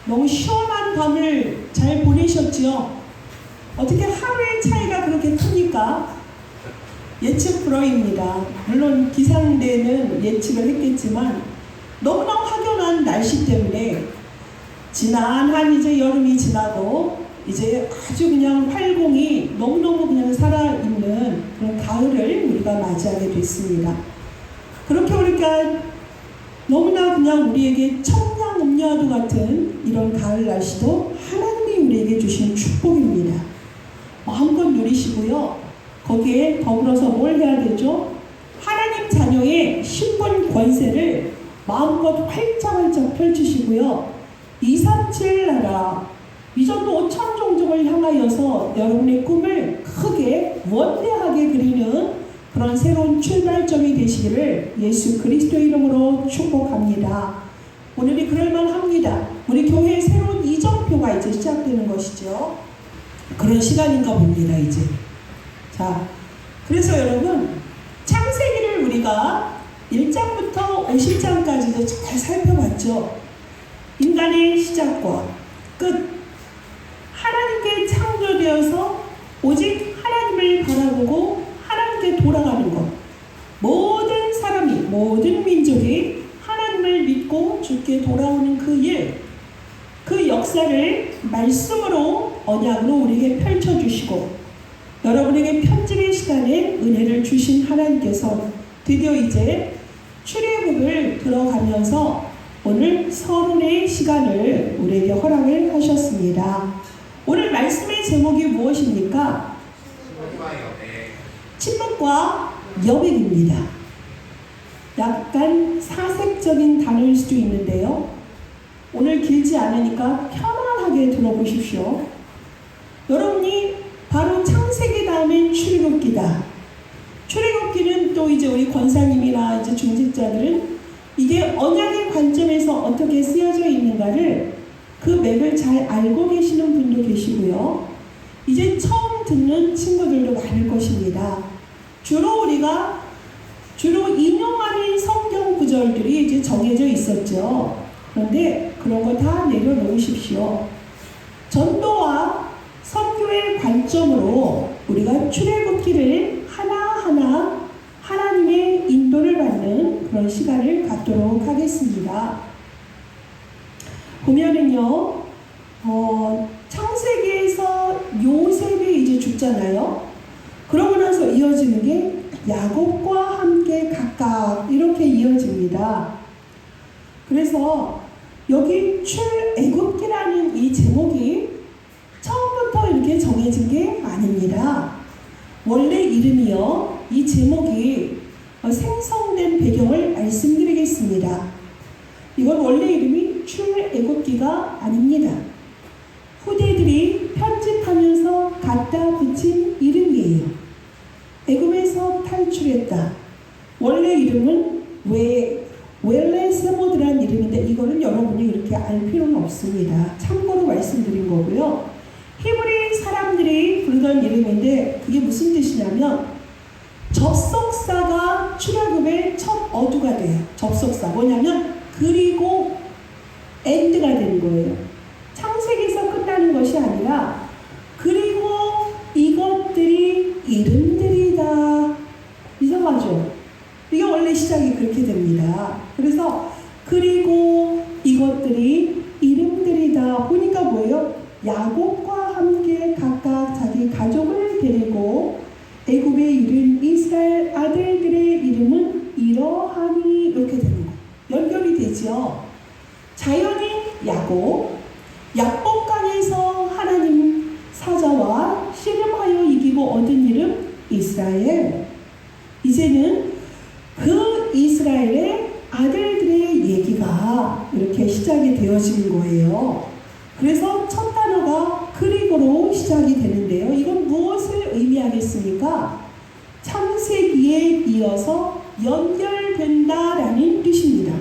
너무 시원한 밤을 잘 보내셨지요? 어떻게 하루의 차이가 그렇게 큽니까? 예측 불허입니다. 물론 기상대는 예측을 했겠지만 너무나 확연한 날씨 때문에 지난한 이제 여름이 지나고 이제 아주 그냥 활공이 너무너무 그냥 살아있는 그런 가을을 우리가 맞이하게 됐습니다. 그렇게 우리가 너무나 그냥 우리에게 청량음료와도 같은 이런 가을 날씨도 하나님이 우리에게 주신 축복입니다. 마음껏 누리시고요. 거기에 더불어서 뭘 해야 되죠? 하나님 자녀의 신분 권세를 마음껏 활짝활짝 펼치시고요. 237 나라, 위전도 5천 종족을 향하여서 여러분의 꿈을 크게 원대하게 그리는 그런 새로운 출발점이 되시기를 예수 그리스도의 이름으로 축복합니다. 오늘이 그럴만합니다. 우리 교회의 새로운 이정표가 이제 시작되는 것이죠. 그런 시간인가 봅니다, 이제. 자, 그래서 여러분, 창세기를 우리가 1장부터 50장까지도 잘 살펴봤죠. 인간의 시작과 끝, 하나님께 창조되어서 오직 하나님을 바라보고 하나님께 돌아가는 것, 모든 사람이, 모든 민족이 하나님을 믿고 주께 돌아오는 그 일, 그 역사를 말씀으로 언약으로 우리에게 펼쳐주시고 여러분에게 편집의 시간에 은혜를 주신 하나님께서 드디어 이제 출애굽을 들어가면서 오늘 서론의 시간을 우리에게 허락을 하셨습니다. 오늘 말씀의 제목이 무엇입니까? 침묵과 여백입니다. 약간 사색적인 단어일 수도 있는데요. 오늘 길지 않으니까 편안하게 들어보십시오. 여러분이 바로 창세기 다음엔 출애굽기다. 출애굽기는 또 이제 우리 권사님이나 이제 중직자들은 이게 언약의 관점에서 어떻게 쓰여져 있는가를 그 맥을 잘 알고 계시는 분도 계시고요. 이제 처음 듣는 친구들도 많을 것입니다. 우리가 주로 인용하는 성경 구절들이 이제 정해져 있었죠. 그런데 그런 거 다 내려놓으십시오. 전도와 선교의 관점으로 우리가 출애굽기를 하나하나 하나님의 인도를 받는 그런 시간을 갖도록 하겠습니다. 보면은요, 창세기에서 요셉이 이제 죽잖아요. 그러고 나서 이어지는 게 야곱과 함께 각각 이렇게 이어집니다. 그래서 여기 출애굽기라는 이 제목이 처음부터 이렇게 정해진 게 아닙니다. 원래 이름이요, 이 제목이 생성된 배경을 말씀드리겠습니다. 이건 원래 이름이 출애굽기가 아닙니다. 후대들이 편집하면서 갖다 붙인 이름이에요. 애굽에서 탈출했다. 원래 이름은 웰레세모드라는 이름인데 이거는 여러분이 이렇게 알 필요는 없습니다. 참고로 말씀드린 거고요. 히브리 사람들이 부르던 이름인데 그게 무슨 뜻이냐면 접속사가 출애굽의 첫 어두가 돼요. 접속사 뭐냐면 그리고 엔드가 되는 거예요. 창세기에서 끝나는 것이 아니라 그리고 이것들이 이름들이다. 이상하죠? 이게 원래 시작이 그렇게 됩니다. 그래서 그리고 이것들이 이름들이다. 보니까 뭐예요? 야곱과 함께 각각 자기 가족을 데리고 애굽에 이른 이스라엘 아들들의 이름은 이러하니 이렇게 되는 거예요. 연결이 되죠. 자연인 야곱, 약복강에서 하나님 사자와 씨름하여 이기고 얻은 이름 이스라엘. 이제는 그 이스라엘의 아들들의 얘기가 이렇게 시작이 되어지는 거예요. 그래서 첫 단어가 그리고로 시작이 되는데요. 이건 무엇을 의미하겠습니까? 창세기에 이어서 연결된다라는 뜻입니다.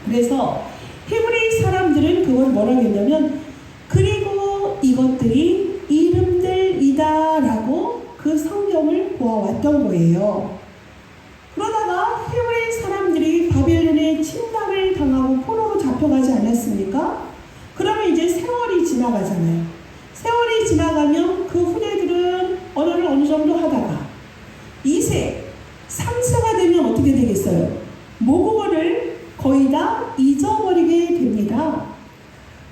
그래서 히브리 사람들은 그걸 뭐라고 했냐면 그리고 이것들이 이름들이다 라고 그 성경을 보아왔던 거예요. 그러다가 히브리 사람들이 바벨론에 침략을 당하고 포로로 잡혀가지 않았습니까? 않습니까? 그러면 이제 세월이 지나가잖아요. 세월이 지나가면 그 후대들은 언어를 어느 정도 하다가 2세, 3세가 되면 어떻게 되겠어요? 모국어를 거의 다 잊어버리게 됩니다.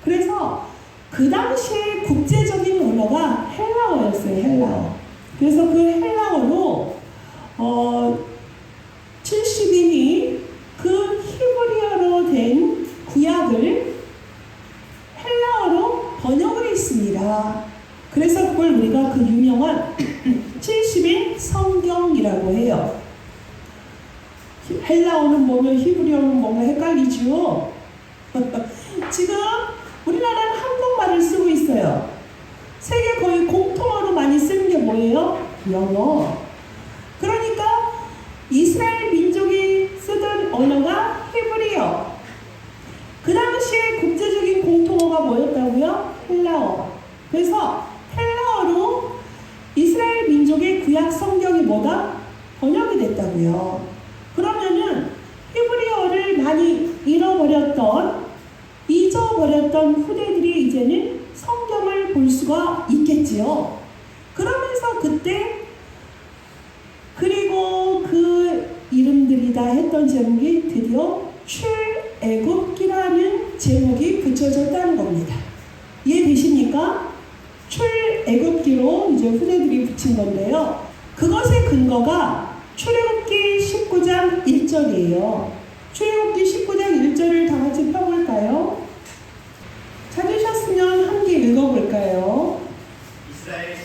그래서 그 당시에 국제적인 언어가 헬라어였어요. 헬라어. 그래서 그 헬라어로 70인이 그 히브리어로 된 구약을 헬라어로 번역을 했습니다. 그래서 그걸 우리가 그 유명한 70인 성경이라고 해요. 헬라어는 뭐면 히브리어는 뭐면 헷갈리죠. 지금 우리나라는 한국말을 쓰고 있어요. 세계 거의 공통어로 많이 쓰는 게 뭐예요? 영어. 그러니까 이스라엘 민족이 쓰던 언어가 히브리어. 그 당시에 국제적인 공통어가 뭐였다고요? 헬라어. 그래서 헬라어로 이스라엘 민족의 구약 성경이 뭐다? 번역이 됐다고요. 그러면은 히브리어를 많이 잊어버렸던 후대들이 이제는 성경을 볼 수가 있겠지요. 그러면서 그때 그리고 그 이름들이 다 했던 제목이 드디어 출애굽기라는 제목이 붙여졌다는 겁니다. 이해되십니까? 출애굽기로 이제 후대들이 붙인 건데요. 그것의 근거가 출애굽기 19장 1절이에요. 출애굽기 19장 1절을 다 같이 펴볼까요? 찾으셨으면 함께 읽어볼까요?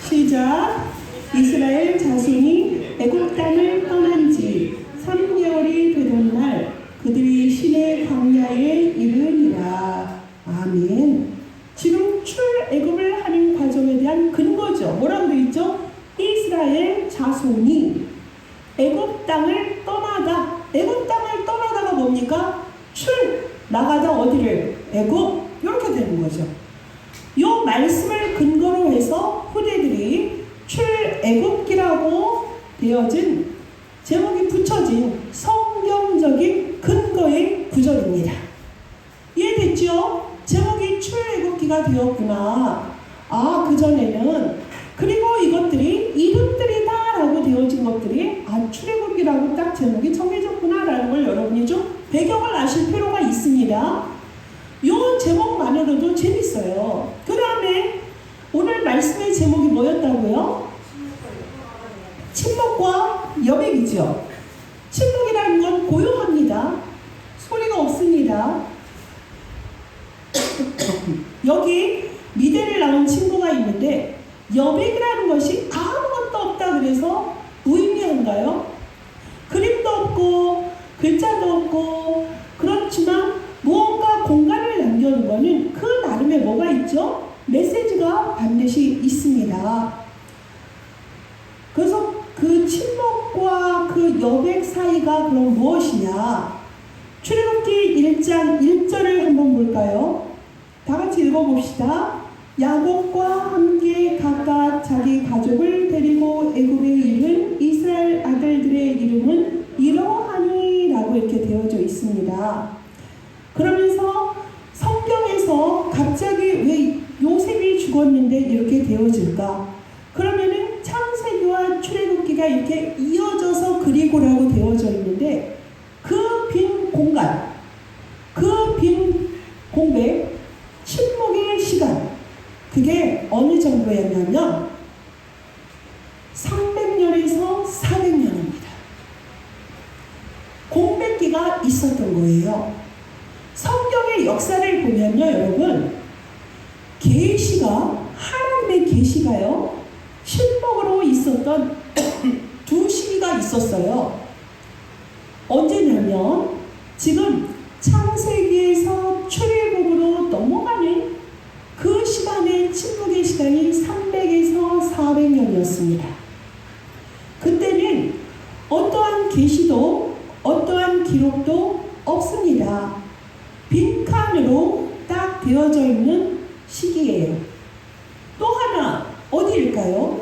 시작. 이스라엘 자손이 애굽 땅을 떠난 지 3개월이 되던 날 그들이 시내 광야에 이르니라. 아멘. 지금 출애굽을 하는 과정에 대한 근거죠. 뭐라고 되어 있죠? 이스라엘 자손이 애굽 땅을 떠나다. 애굽 땅을 떠나다가 뭡니까? 나가다 어디를? 애굽. 이렇게 되는 거죠. 이 말씀을 근거로 해서 후대들이 출애굽기라고 되어진 제목이 붙여진 성경적인 근거의 구절입니다. 이해됐죠? 제목이 출애굽기가 되었구나. 아, 그전에는 그리고 이것들이 이름들이다 라고 되어진 것들이 출애굽기라고 딱 제목이 정해졌구나 라는 걸 여러분이 좀 배경을 아실 필요가 있습니다. 이 제목만으로도 재밌어요. 그 다음에 오늘 말씀의 제목이 뭐였다고요? 침묵과 여백이죠. 침묵이라는 건 고요합니다. 소리가 없습니다. 여기 미대를 나온 친구가 있는데 여백이라는 것이 아무것도 없다 그래서 무의미한가요? 그림도 없고 글자도 없고 그렇지만 무언가 공간을 남겨놓은 거는 그 나름의 뭐가 있죠? 메시지가 반드시 있습니다. 그래서 그 침묵과 그 여백 사이가 그럼 무엇이냐? 출애굽기 1장 1절을 한번 볼까요? 다 같이 읽어봅시다. 야곱과 함께 각각 자기 가족을 데리고 애굽에 이른 이스라엘 아들들의 이름은 이러하니 라고 이렇게 되어져 있습니다. 그러면서 성경에서 갑자기 왜 요셉이 죽었는데 이렇게 되어질까? 그러면은 창세기와 출애굽기가 이렇게 이어져서 그리고라고 되어져 있는데 그 빈 공간, 그 빈 공백, 침묵의 시간, 그게 어느 정도였냐면 300년에서 400년입니다. 공백기가 있었던 거예요. 성경의 역사를 보면요, 여러분, 계시가 하나님의 계시가요, 침묵으로 있었던 두 시기가 있었어요. 언제냐면 지금 창세기에서 출애굽으로 넘어가는 그 시간의 침묵의 시간이 300에서 400년이었습니다. 그때는 어떠한 계시도 어떠한 기록도 없습니다. 빈칸으로 딱 되어져 있는 시기예요. 또 하나 어디일까요?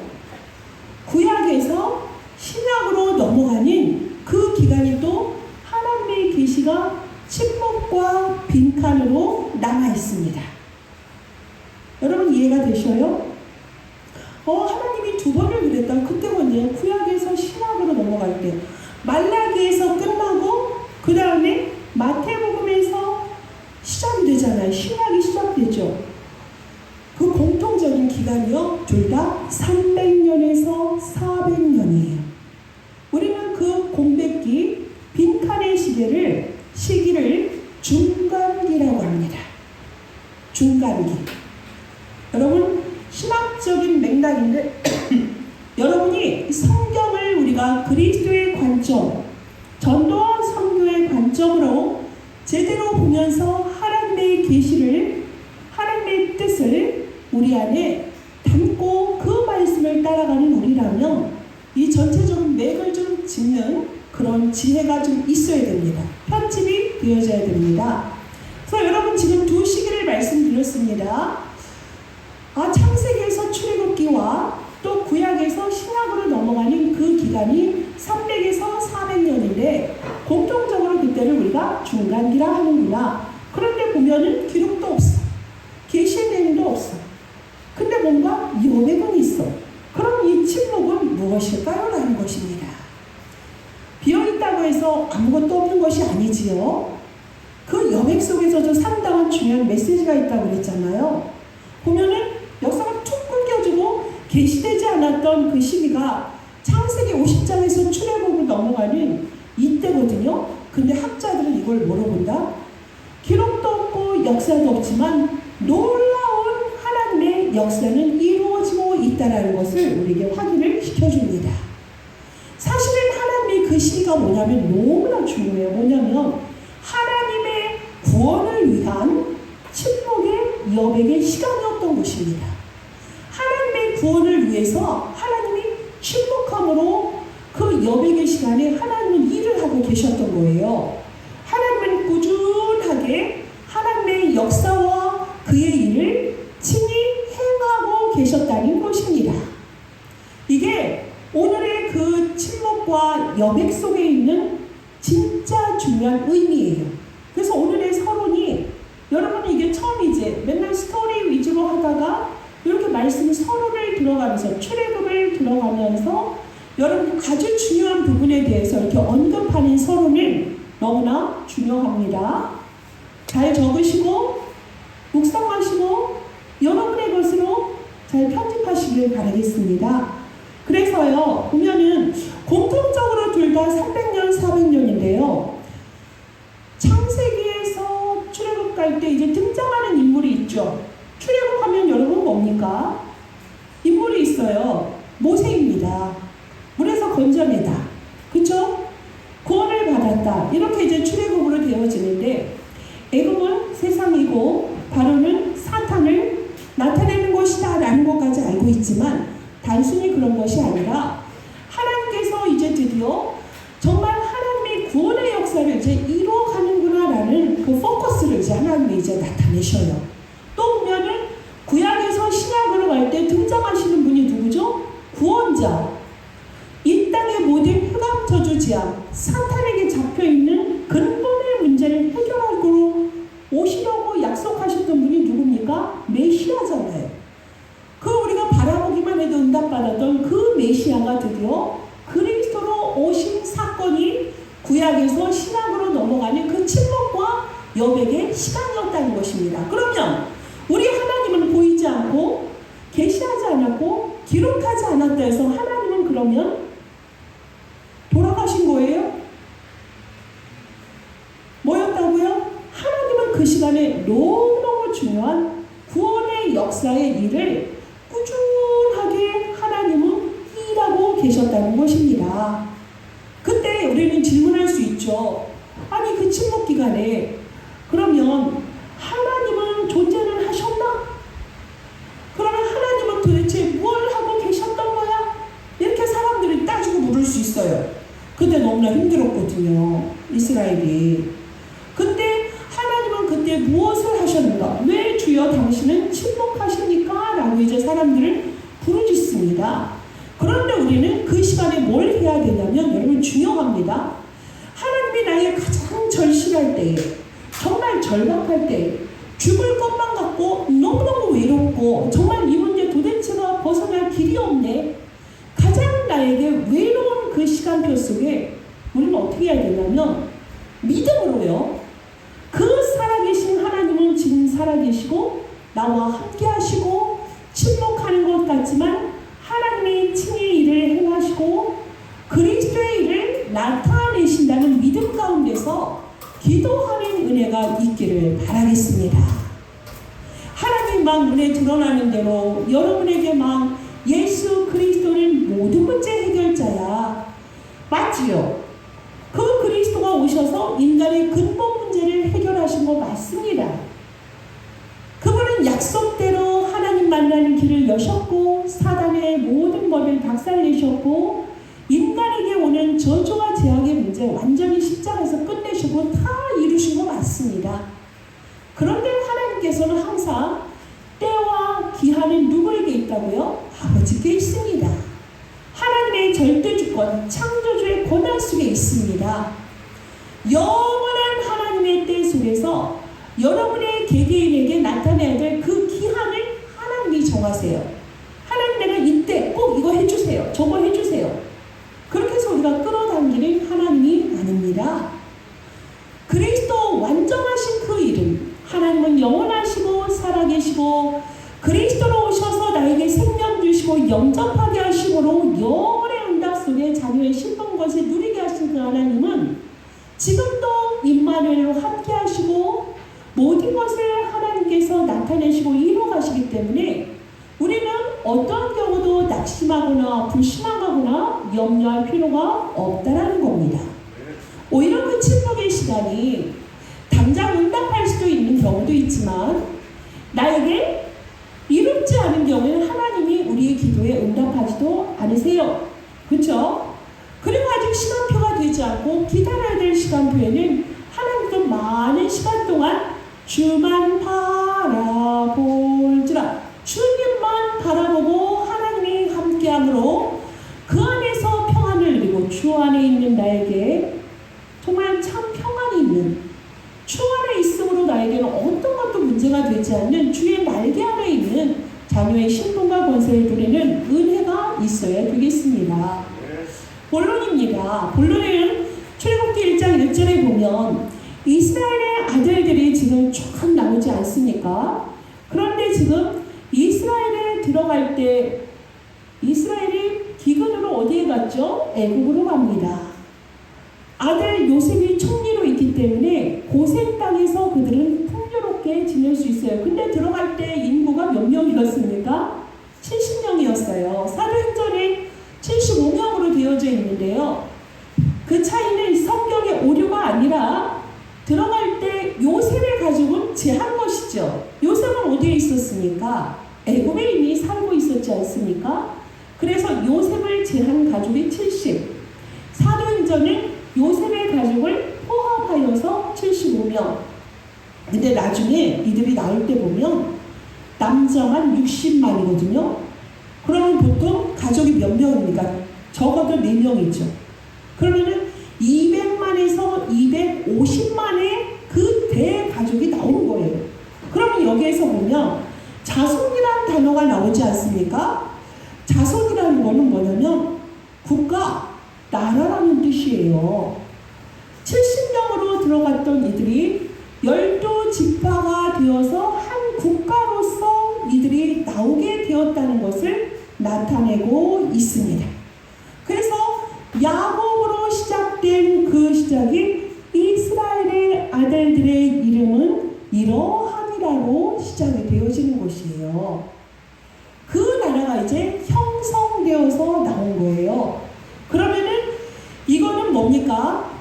구약에서 신약으로 넘어가는 그 기간이 또 하나님의 계시가 침묵과 빈칸으로 남아 이해가 되셔요? 하나님이 두 번을 그랬다. 그때는요, 구약에서 신약으로 넘어갈 때 말라기에서 끝나고 그 다음에 마태복음에서 시작이 되잖아요. 신약이 시작되죠. 그 공통적인 기간이요, 둘 다 300년에서 400년이에요. 우리는 그 공백기, 빈칸의 시기를 중간기라고 합니다. 중간기. 여러분, 신학적인 맥락인데 여러분이 성경을 우리가 그리스도의 관점, 전도와 선교의 관점으로 제대로 보면서 하나님의 계시를, 하나님의 뜻을 우리 안에 담고 그 말씀을 따라가는 우리라면 이 전체적인 맥을 좀 짚는 그런 지혜가 좀 있어야 됩니다. 편집이 되어져야 됩니다. 그래서 여러분, 지금 두 시기를 말씀드렸습니다. 창세기에서 출애굽기와 또 구약에서 신약으로 넘어가는 그 기간이 300에서 400년인데 공통적으로 그때를 우리가 중간기라 하는구나. 그런데 보면은 기록도 없어. 계시의 내용도 없어. 근데 뭔가 여백은 있어. 그럼 이 침묵은 무엇일까요? 라는 것입니다. 비어있다고 해서 아무것도 없는 것이 아니지요. 그 여백 속에서도 상당한 중요한 메시지가 있다고 그랬잖아요. 보면은 역사가 툭 끊겨지고 계시되지 않았던 그 시기가 창세기 50장에서 출애굽으로 넘어가는 이때거든요. 근데 학자들은 이걸 뭐로 본다? 기록도 없고 역사도 없지만 놀라운 하나님의 역사는 이루어지고 있다는 것을 우리에게 확인을 시켜줍니다. 사실은 하나님의 그 시기가 뭐냐면 너무나 중요해요. 뭐냐면 하나님의 구원을 위한 침묵의 여백의 시간이었던 것입니다. 하나님의 구원을 위해서 하나님이 침묵함으로 그 여백의 시간에 하나님은 일을 하고 계셨던 거예요. 하나님은 꾸준하게 하나님의 역사와 그의 일을 친히 행하고 계셨다는 것입니다. 이게 오늘의 그 침묵과 여백 속에 있는 진짜 중요한 의미예요. 그래서 오늘의 서론이, 여러분 이게 처음이지, 맨날 스토리 위주로 하다가 이렇게 말씀 서론을 들어가면서 출애굽을 들어가면서 여러분 아주 중요한 부분에 대해서 이렇게 언급하는 서론은 너무나 중요합니다. 잘 적으시고 묵상하시고 여러분의 것으로 잘 편집하시길 바라겠습니다. 그래서요, 보면은 공통적으로 둘 다 300년, 400년인데요. 창세기에서 출애굽 갈 때 이제 등장하는 인물이 있죠. 출애굽하면 여러분 뭡니까? 인물이 있어요. 모세입니다. 물에서 건져내다. 그쵸? 구원을 받았다. 이렇게 이제 출애굽으로 되어지는데, 애굽은 세상이고 바로는 사탄을 나타내는 것이다 라는 것까지 알고 있지만 단순히 그런 것이 아니라 하나님께서 이제 드디어 정말 하나님의 구원의 역사를 이제 이루어가는구나 라는 그 포커스를 이제 하나님이 이제 나타내셔요. 또 보면은 구약에서 신약으로 갈 때 등장하시는 분이 누구죠? 구원자. 이 땅의 모든 흑암저주 재앙, 사탄에게 잡혀있는 근본의 문제를 해결하고 오시려고 약속하셨던 분이 누굽니까? 메시아잖아요. 그 우리가 바라보기만 해도 응답받았던 그 메시아가 드디어 그리스도로 오신 사건이 구약에서 신약으로 넘어가는 그 침묵과 여백의 시간이었다는 것입니다. 그러면 우리 하나님은 보이지 않고 계시하지 않았고 기록하지 않았다 해서 하나님은 그러면 돌아가신 거예요? 뭐였다고요? 하나님은 그 시간에 너무너무 중요한 구원의 역사의 일을 꾸준하게 하나님은 일하고 계셨다는 것입니다. 그때 우리는 질문할 수 있죠. 아니 그 침묵 기간에 그러면 하나님은 존재를 하셨나? 그러면 하나님은 도대체 뭘 하고 계셨던 거야? 이렇게 사람들이 따지고 물을 수 있어요. 그때 너무나 힘들었거든요. 이스라엘이. 근데 하나님은 그때 무엇을 하셨는가? 왜 주여 당신은 침묵하십니까? 라고 이제 사람들을 부르짖습니다. 그런데 우리는 그 시간에 뭘 해야 되냐면 여러분 중요합니다. 하나님이 나의 가장 절실할 때에 정말 절박할 때 죽을 것만 같고 너무너무 외롭고 정말 이 문제 도대체가 벗어날 길이 없네. 가장 나에게 외로운 그 시간표 속에 우리는 어떻게 해야 되냐면 믿음으로요. 그 살아계신 하나님은 지금 살아계시고 나와 함께 하시고 침묵하는 것 같지만 하나님이 친히 일을 행하시고 그리스도의 일을 나타내신다는 믿음 가운데서 기도하는 은혜가 있기를 바라겠습니다. 하나님 막 눈에 드러나는 대로 여러분에게 막 예수 그리스도는 모든 문제 해결자야. 맞지요? 그 그리스도가 오셔서 인간의 근본 문제를 해결하신 거 맞습니다. 그분은 약속대로 하나님 만나는 길을 여셨고 사단의 모든 법을 박살내셨고 인간에게 오는 저주와 재앙의 문제 완전히 십자가에서 끝내시고 다 이루신 거 맞습니다. 그런데 하나님께서는 항상 때와 기한은 누구에게 있다고요? 아버지께 있습니다. 하나님의 절대주권, 창조주의 권한 속에 있습니다. 영원한 하나님의 때 속에서 여러분의 개개인에게 나타내야 될 그 기한을 하나님이 정하세요. 하나님 내가 이때 꼭 이거 해주세요. 저거 해주세요. 그렇게 해서 우리가 끌어당기는 하나님이 아닙니다. 그리스도 완전하신 그 이름, 하나님은 영원하시고 살아계시고 그리스도로 오셔서 나에게 생명 주시고 영접하게 하심으로 영원의 응답 속에 자녀의 신분 것을 누리게 하신 그 하나님은 지금도 임마누엘로 함께 하시고 모든 것을 하나님께서 나타내시고 이루어가시기 때문에 우리는 어떠한 경우도 낙심하거나 불신앙하거나 염려할 필요가 없다라는 겁니다. 오히려 그 침묵의 시간이 당장 응답할 수도 있는 경우도 있지만 나에게 이롭지 않은 경우에는 하나님이 우리의 기도에 응답하지도 않으세요. 그렇죠? 그리고 아직 시간표가 되지 않고 기다려야 될 시간표에는 하나님도 많은 시간 동안 주만 바라볼지라 주님만 바라보고 하나님이 함께함으로 그 안에서 평안을 누리고 주 안에 있는 나에게 정말 참 평안이 있는 주 안에 있음으로 나에게는 어떤 것도 문제가 되지 않는 주의 날개 안에 있는 자녀의 신분과 권세를 누리는 은혜가 있어야 되겠습니다. 본론입니다. 본론에는 출애굽기 1장 1절에 보면 이스라엘의 아들들이 지금 쫙 나오지 않습니까? 그런데 지금 이스라엘에 들어갈 때 이스라엘이 기근으로 어디에 갔죠? 애국으로 갑니다. 아들 요셉이 총리로 있기 때문에 고센 땅에서 그들은 풍요롭게 지낼 수 있어요. 근데 들어갈 때 인구가 몇 명이었습니까? 70명이었어요. 사도행전에 75명으로 되어져 있는데요. 그 차이는 성경의 오류가 아니라 들어갈 때 요셉의 가족은 제한 것이죠. 요셉은 어디에 있었습니까? 애굽에 이미 살고 있었지 않습니까? 그래서 요셉을 제한 가족이 70. 사도행전은 요셉의 가족을 포함하여서 75명. 근데 나중에 이들이 나올 때 보면 남자만 60만이거든요. 그러면 보통 가족이 몇 명입니까? 적어도 4명이죠. 그러면은 200만에서 250만의 그 대가족이 나오는 거예요. 그러면 여기에서 보면 자손이라는 단어가 나오지 않습니까? 자손이라는 거는 뭐냐면 국가, 나라라는 뜻이에요. 70명으로 들어갔던 이들이 12지파가 되어서 한 국가로서 이들이 나오게 되었다는 것을 나타내고 있습니다. 그래서 야곱으로 시작된 그 시작이 이스라엘의 아들들의 이름은 이러하니라로 시작이 되어지는 것이에요. 그 나라가 이제 형성되어서 나온 거예요. 그러면은 이거는 뭡니까?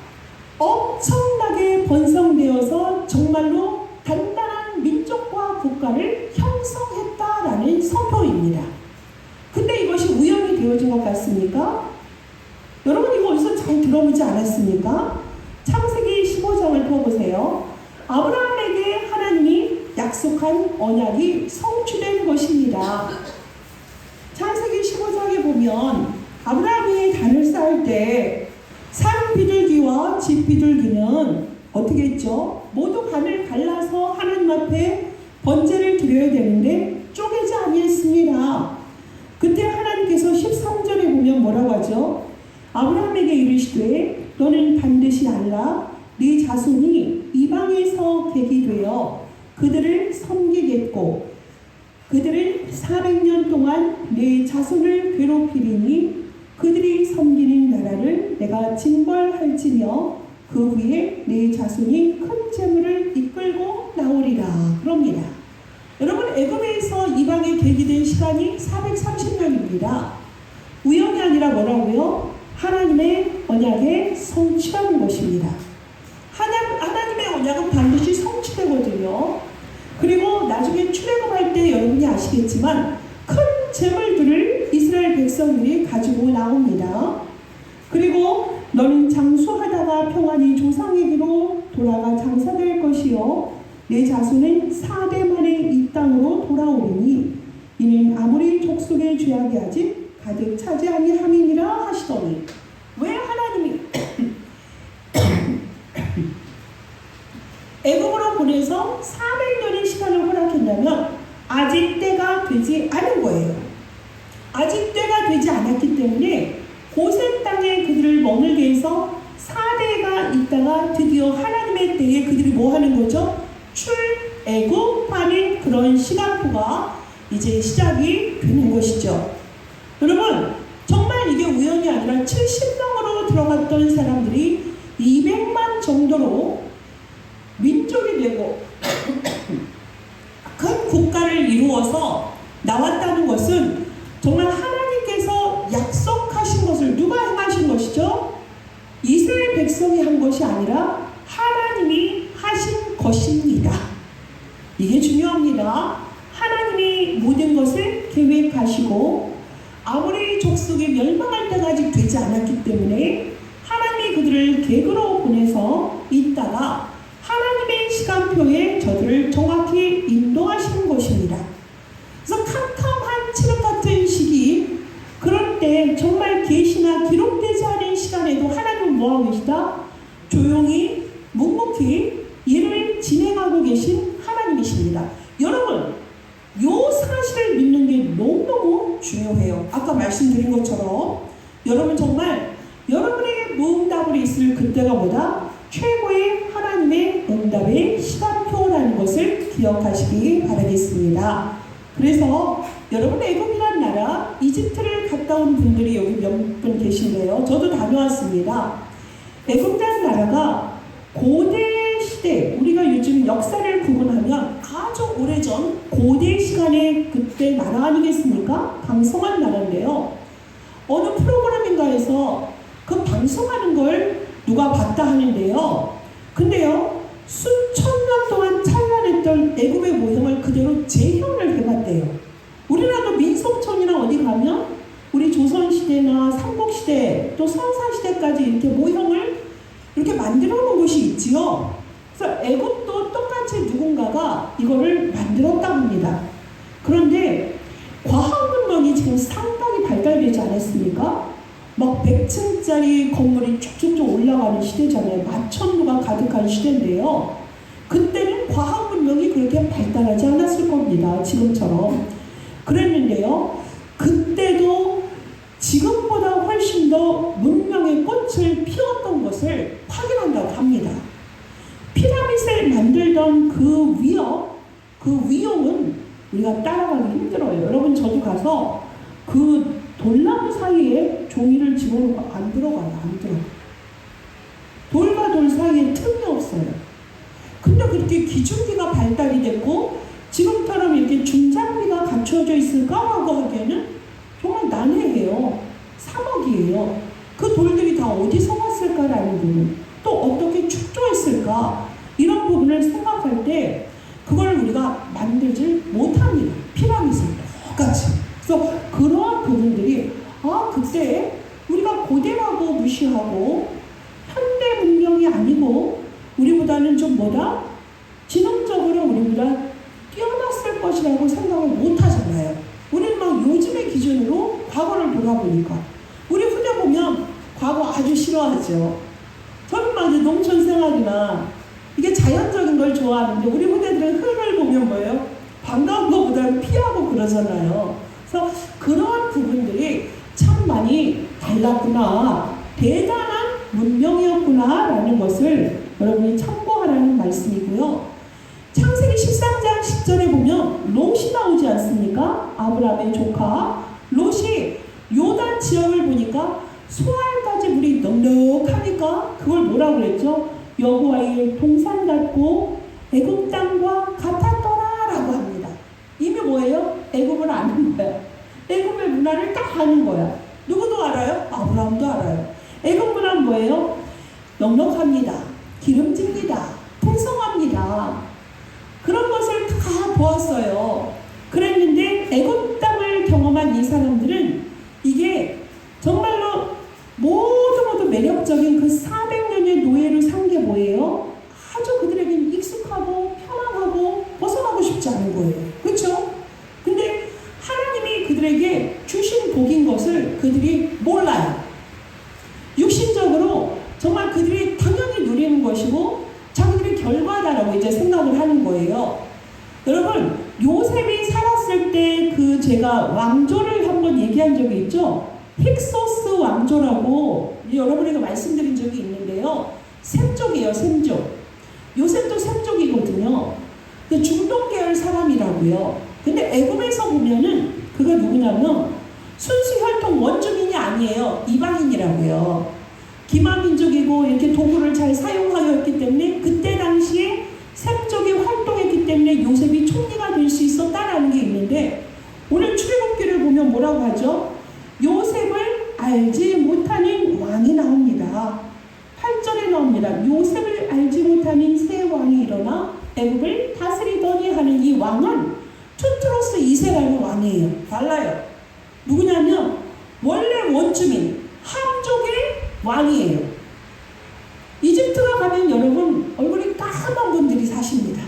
엄청나게 번성되어서 정말로 단단한 민족과 국가를 형성했다라는 선포입니다. 근데 이것이 우연히 되어진 것 같습니까? 여러분 이거 어디서 잘 들어보지 않았습니까? 창세기 15장을 펴보세요. 아브라함에게 하나님이 약속한 언약이 성취된 것입니다. 창세기 15장에 보면 아브라함이 단을 쌓을 때 산 비둘기와 집 비둘기는 어떻게 했죠? 모두 간을 갈라서 하나님 앞에 번제를 드려야 되는데 쪼개지 아니했습니다. 그때 하나님께서 13절에 보면 뭐라고 하죠? 아브라함에게 이르시되 너는 반드시 알라 네 자손이 이방에서 객이 되어 그들을 섬기겠고 그들은 400년 동안 내 자손을 괴롭히리니 그들이 섬기는 나라를 내가 징벌할지며 그 위에 내 자손이 큰 재물을 이끌고 나오리라 그럽니다. 여러분, 애굽에서 이방에 객이 된 시간이 430년입니다. 우연이 아니라 뭐라고요? 하나님의 언약에 성취하는 것입니다. 하나님의 언약은 반드시 성취되거든요. 그리고 나중에 출애굽할 때 여러분이 아시겠지만 큰 재물들을 이스라엘 백성들이 가지고 나옵니다. 그리고 너는 장수하다가 평안히 조상에게로 돌아가 장사될 것이요 내 자손은 4대 만에 이 땅으로 돌아오리니 이는 아무리 족속의 죄악이 아직 가득 차지 아니함이니라 하시더니 왜 하나님이 애굽으로 보내서 400년의 시간을 허락했냐면 아직 때가 되지 않은 거예요. 아직 때가 되지 않았기 때문에 고센 땅에 그들을 머물게 해서 4대가 있다가 드디어 하나님의 때에 그들이 뭐 하는 거죠? 출애굽하는 그런 시간표가 이제 시작이 되는 것이죠. 여러분, 정말 이게 우연이 아니라 70명으로 들어갔던 사람들이 200만 정도로 민족이 되고 큰 국가를 이루어서 나왔다는 것은 정말 하나님께서 약속하신 것을 누가 행하신 것이죠? 이스라엘 백성이 한 것이 아니라 하나님이 하신 것입니다. 이게 중요합니다. 하나님이 모든 것을 계획하시고 아무리 족속이 멸망할 때가 아직 되지 않았기 때문에 하나님이 그들을 객으로 보내서 있다가 하나님의 시간표에 저들을 정확히 인도하시는 것입니다. 그래서 캄캄한 칠흑 같은 시기, 그럴 때 정말 계시나 기록되지 않은 시간에도 하나님은 뭐하고 계시다? 조용히 묵묵히 일을 진행하고 계신 하나님이십니다. 여러분, 요 사실을 믿는 게 너무너무 중요해요. 아까 말씀드린 것처럼 여러분 정말 여러분에게 무응답으로 있을 그때가 뭐다? 최고의 하나님의 응답의 시간표라는 것을 기억하시기 바라겠습니다. 그래서 여러분, 애굽이란 나라, 이집트를 갔다 온 분들이 여기 몇 분 계신데요. 저도 다녀왔습니다. 애굽이란 나라가 고대 시대, 우리가 요즘 역사를 구분하면 아주 오래전 고대 시간에 그때 나라 아니겠습니까? 강성한 나라인데요. 어느 프로그램인가에서 그 방송하는 걸 누가 봤다 하는데요. 근데요, 수천 년 동안 찬란했던 애굽의 모형을 그대로 재현을 해봤대요. 우리나라도 민속촌이나 어디 가면 우리 조선시대나 삼국시대 또 선사시대까지 이렇게 모형을 이렇게 만들어 놓은 곳이 있지요. 그래서 애굽도 똑같이 누군가가 이거를 만들었다고 합니다. 그런데 과학문명이 지금 상당히 발달되지 않았습니까? 막 100층짜리 건물이 쭉쭉쭉 올라가는 시대잖아요. 마천루가 가득한 시대인데요. 그때는 과학 문명이 그렇게 발달하지 않았을 겁니다. 지금처럼. 그랬는데요. 그때도 지금보다 훨씬 더 문명의 꽃을 피웠던 것을 확인한다고 합니다. 피라밋을 만들던 그 위용은 우리가 따라가기 힘들어요. 여러분, 저도 가서 그 돌나무 사이에 종이를 집어넣고 안 들어가요. 안 들어가요. 돌과 돌 사이에 틈이 없어요. 근데 그렇게 기중기가 발달이 됐고 지금처럼 이렇게 중장비가 갖추어져 있을까라고 하기에는 정말 난해해요. 사막이에요. 그 돌들이 다 어디서 왔을까라는 부분, 또 어떻게 축조했을까, 이런 부분을 생각할 때 그걸 우리가 만들지 못합니다. 피라밋을 똑같이. 그래서 그러한 부분들이 그때 우리가 고대라고 무시하고 현대 문명이 아니고 우리보다는 좀 지능적으로 우리보다 뛰어났을 것이라고 생각을 못 하잖아요. 우리는 막 요즘의 기준으로 과거를 돌아보니까 우리 후대 보면 과거 아주 싫어하죠. 저는 막 이제 농촌 생활이나 이게 자연적인 걸 좋아하는데 우리 후대들은 흙을 보면 뭐예요? 반가운 것보다는 피하고 그러잖아요. 그래서 그런 부분들이 참 많이 달랐구나, 대단한 문명이었구나 라는 것을 여러분이 참고하라는 말씀이고요. 창세기 13장 10절에 보면 롯이 나오지 않습니까? 아브라함의 조카 롯이 요단 지역을 보니까 소알까지 물이 넉넉하니까 그걸 뭐라고 그랬죠? 여호와의 동산 같고 애굽 땅과 같았더라 라고 합니다. 이미 뭐예요? 애굽을 아는 거야. 애굽의 문화를 딱 아는 거야. 누구도 알아요? 아브라함도 알아요. 애굽 문화는 뭐예요? 넉넉합니다. 기름집니다. 풍성합니다. 그런 것을 다 보았어요. 그랬는데 애굽 땅을 경험한 이 사람들은 이게 정말로 모두 매력적인 그 400년의 노예를 산 게 뭐예요? 아주 그들에겐 익숙하고 편안하고 벗어나고 싶지 않은 거예요. 그렇죠? 근데 하나님이 그들에게 주신 복인 것을 그들이 몰라요. 육신적으로 정말 그들이 당연히 누리는 것이고 자기들의 결과다라고 이제 생각을 하는 거예요. 여러분, 요셉이 살았을 때 그 제가 왕조를 한번 얘기한 적이 있죠? 힉소스 왕조라고 여러분에게 말씀드린 적이 있는데요. 셈족이에요, 셈족. 요셉도 셈족이거든요. 중동 계열 사람이라고요. 근데 애굽에서 보면은 그가 누구냐면 순수 혈통 원주민이 아니에요. 이방인이라고요. 기마민족이고 이렇게 도구를 잘 사용하였기 때문에 그때 당시에 셈족이 활동했기 때문에 요셉이 총리가 될 수 있었다라는 게 있는데, 오늘 출애굽기를 보면 뭐라고 하죠? 요셉을 알지 못하는 왕이 나옵니다. 8절에 나옵니다. 요셉을 알지 못하는 새 왕이 일어나 애굽을 다스리더니 하는 이 왕은 투트로스 2세라는 왕이에요. 달라요. 누구냐면 원래 원주민 함족의 왕이에요. 이집트가 가면 여러분 얼굴이 까만 분들이 사십니다.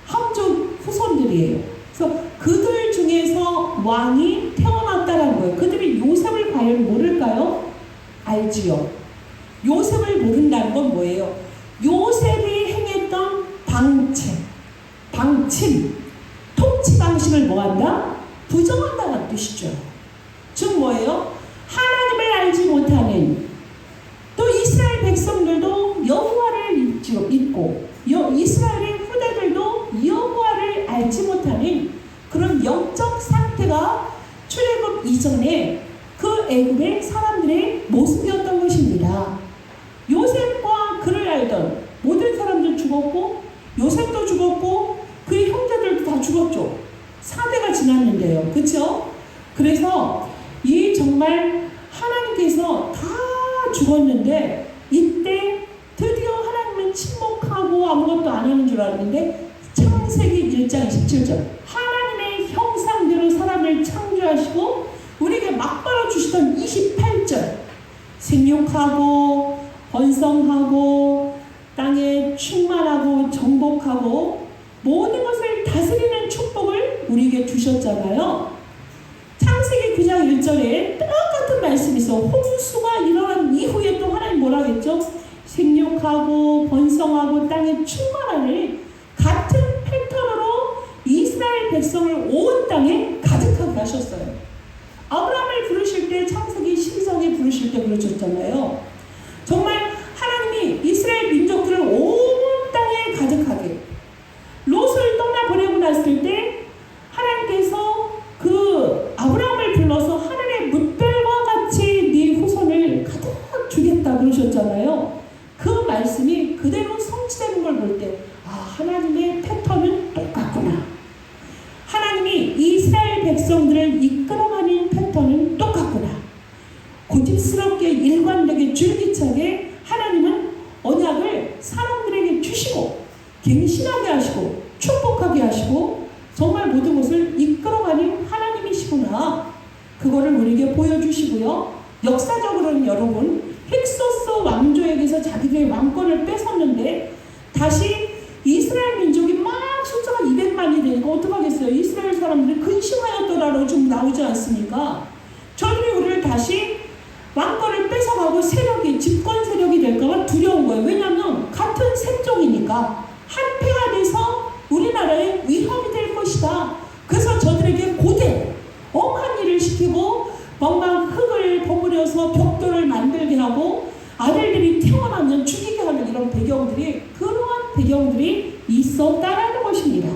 함족 후손들이에요. 그래서 그들 중에서 왕이 태어났다는 거예요. 그들이 요셉을 과연 모를까요? 알지요. 요셉을 모른다는 건 뭐예요? 요셉이 행했던 방침, 통치 방식을 뭐한다? 부정한다는 뜻이죠. 즉 뭐예요? 하나님을 알지 못하는, 또 이스라엘 백성들도 여호와를 잊고 이스라엘의 후대들도 여호와를 알지 못하는 그런 영적 상태가 출애굽 이전에 그 애굽의 사람들의 모습이었던 것입니다. 요셉과 그를 알던 모든 사람들 죽었고 요셉도 죽었고 그의 형제들도 다 죽었죠. 4대가 지났는데요. 그렇죠? 그래서 이 정말 하나님께서 다 죽었는데 이때 드디어 하나님은 침묵하고 아무것도 안 하는 줄 알았는데 창세기 1장 27절 하나님의 형상대로 사람을 창조하시고 우리에게 막바로 주시던 28절 생육하고 번성하고 땅에 충만하고 정복하고 모든 것을 다스리는 축복을 우리에게 주셨잖아요. 창세기 9장 1절에 똑같은 말씀이 있어. 홍수가 일어난 이후에 또 하나님 뭐라 했죠? 생육하고 번성하고 땅에 충만하니 같은 패턴으로 이스라엘 백성을 온 땅에 가득하게 하셨어요. 아브라함을 부르실 때 창세기 12장에 부르실 때 그러셨잖아요. 정말 하나님이 이스라엘 민족들을 온 땅에 가득하게, 롯을 떠나보내고 났을 때 하나님께서 그 아브라함을 불러서 하늘의 뭇별과 같이 네 후손을 가득 주겠다 그러셨잖아요. 그 말씀이 그대로 성취되는 걸 볼 때 하나님의 패턴은 똑같구나. 하나님이 이스라엘 백성들을 이끌어가는 패턴은 똑같구나. 고집스럽게 일관되게 줄기차게 하나님은 언약을 사람들에게 주시고 갱신하게 하시고 축복하게 하시고 정말 모든 것을 이끌어가는 하나님이시구나. 그거를 우리에게 보여주시고요. 역사적으로는 여러분 힉소스 왕조에게서 자기들의 왕권을 뺏었는데 다시 이스라엘 민족이 막 숫자가 200만이 되니까 어떡하겠어요. 이스라엘 사람들이 근심하였더라로 좀 나오지 않습니까? 저들이 우리를 다시 왕권을 뺏어가고 세력이 집권 세력이 될까봐 두려운 거예요. 왜냐하면 같은 셈종이니까 한패가 돼서 우리나라에 위협이 될 것이다. 그래서 저들에게 고대 막 흙을 버무려서 벽돌을 만들게 하고 아들들이 태어나면 죽이게 하는 이런 배경들이, 그러한 배경들이 있었다라는 것입니다.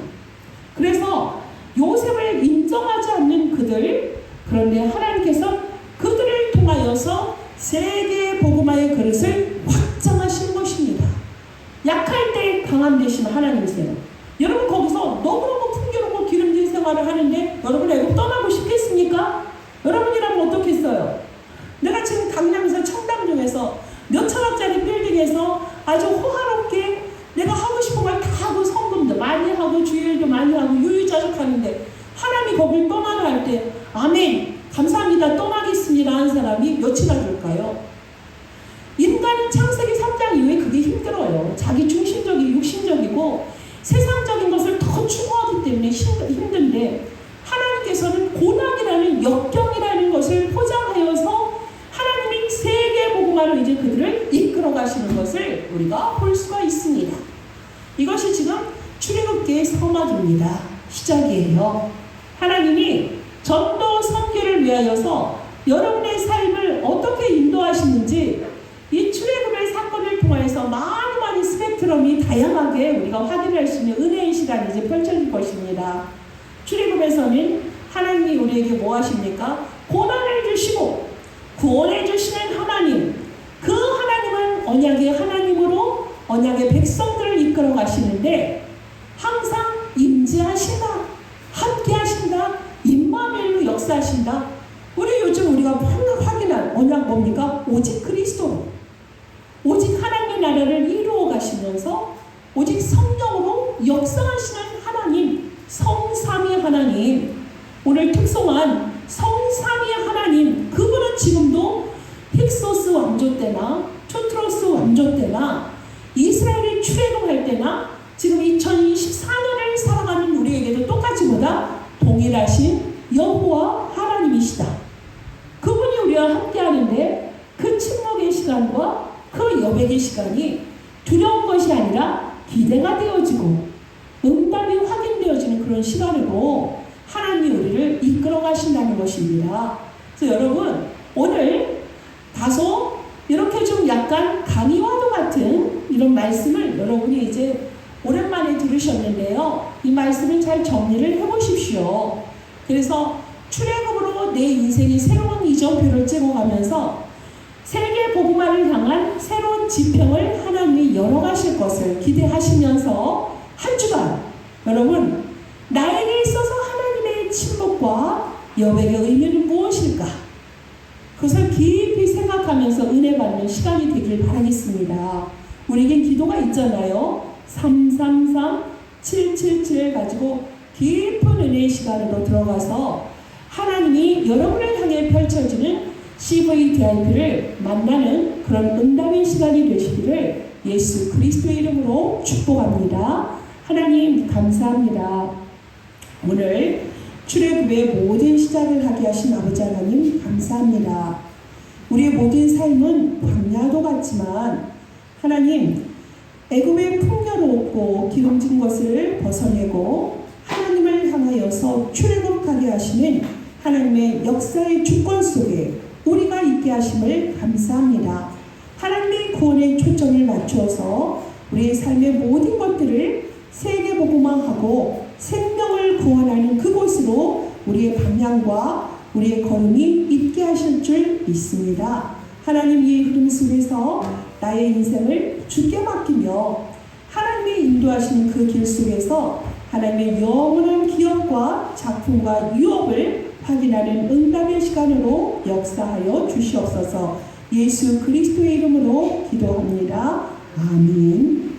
그래서 요셉을 인정하지 않는 그들, 그런데 하나님께서 그들을 통하여서 세계 복음화의 그릇을 확장하신 것입니다. 약할 때 강함 되신 하나님이세요. 여러분 거기서 너무너무 풍요롭고 기름진 생활을 하는데 여러분 애국 떠나고 싶겠습니까? 여러분이라면 어떻겠어요? 내가 지금 강남에서 청담동에서 몇 천억짜리 빌딩에서 아주 호화롭게 내가 하고 싶은 걸 다 하고 성금도 많이 하고 주일도 많이 하고 유유자적하는데 하나님이 거길 떠나라 할 때 아멘 감사합니다 떠나겠습니다 하는 사람이 몇이나 될까요? 인간은 창세기 3장 이후에 그게 힘들어요. 자기 중심적이고 육신적이고 세상적인 것을 더 추구하기 때문에 힘든데, 하나님께서는 고난이라는 역경이라는 것을 포장하여서 하나님이 세계 복음화로 이제 그들을 이끌어 가시는 것을 우리가 볼 수가 있습니다. 이것이 지금 출애굽기의 서막입니다. 시작이에요. 하나님이 전도 선교를 위하여서 여러분의 삶을 어떻게 인도하시는지 이 출애굽의 사건을 통해서 많은 스펙트럼이 다양하게 우리가 확인할 수 있는 은혜의 시간이 이제 펼쳐질 것입니다. 출애굽에서는 하나님이 우리에게 뭐 하십니까? 고난을 주시고 구원해 주시는 하나님, 그 하나님은 언약의 하나님으로 언약의 백성들을 이끌어 가시는데 항상 임재하신다, 함께 하신다, 임마누엘로 역사하신다. 우리 요즘 우리가 확인한 언약 뭡니까? 오직 그리스도, 오직 하나님의 나라를 이루어 가시면서 오직 성령으로 역사하시는 하나님, 성삼위 하나님, 오늘 특성한 성삼위 하나님, 그분은 지금도 힉소스 왕조 때나 투트로스 왕조 때나 이스라엘이 출애굽할 때나 지금 2024년을 살아가는 우리에게도 똑같이 보다 동일하신 여호와 하나님이시다. 그분이 우리와 함께 하는데 그 침묵의 시간과 그 여백의 시간이 두려운 것이 아니라 기대가 되어지고 응답이 확인되어지는 그런 시간으로 하나님이 우리를 이끌어 가신다는 것입니다. 그래서 여러분 오늘 다소 이렇게 좀 약간 강의와도 같은 이런 말씀을 여러분이 이제 오랜만에 들으셨는데요. 이 말씀을 잘 정리를 해보십시오. 그래서 출애굽으로 내 인생이 새로운 이정표를 찍어가면서 세계 복음화를 향한 새로운 지평을 하나님이 열어가실 것을 기대하시면서 한 주간 여러분 나에게 있어서 하나님의 침묵과 여백의 의미는 무엇일까? 그것을 깊이 생각하면서 은혜 받는 시간이 되길 바라겠습니다. 우리에겐 기도가 있잖아요. 333-777 가지고 깊은 은혜의 시간으로 들어가서 하나님이 여러분을 향해 펼쳐지는 CVDIP를 만나는 그런 응답의 시간이 되시기를 예수 그리스도의 이름으로 축복합니다. 하나님 감사합니다. 오늘 출애굽의 모든 시작을 하게 하신 아버지 하나님 감사합니다. 우리의 모든 삶은 광야도 같지만 하나님 애굽의 풍요롭고 기름진 것을 벗어내고 하나님을 향하여서 출애굽하게 하시는 하나님의 역사의 주권 속에 우리가 있게 하심을 감사합니다. 하나님의 구원에 초점을 맞추어서 우리의 삶의 모든 것들을 세계복음화하고 생명을 구원하는 그곳으로 우리의 방향과 우리의 걸음이 있게 하실 줄 믿습니다. 하나님 이 흐름 속에서 나의 인생을 주께 맡기며 하나님이 인도하시는 그 길 속에서 하나님의 영원한 기업과 작품과 유업을 확인하는 응답의 시간으로 역사하여 주시옵소서. 예수 그리스도의 이름으로 기도합니다. 아멘.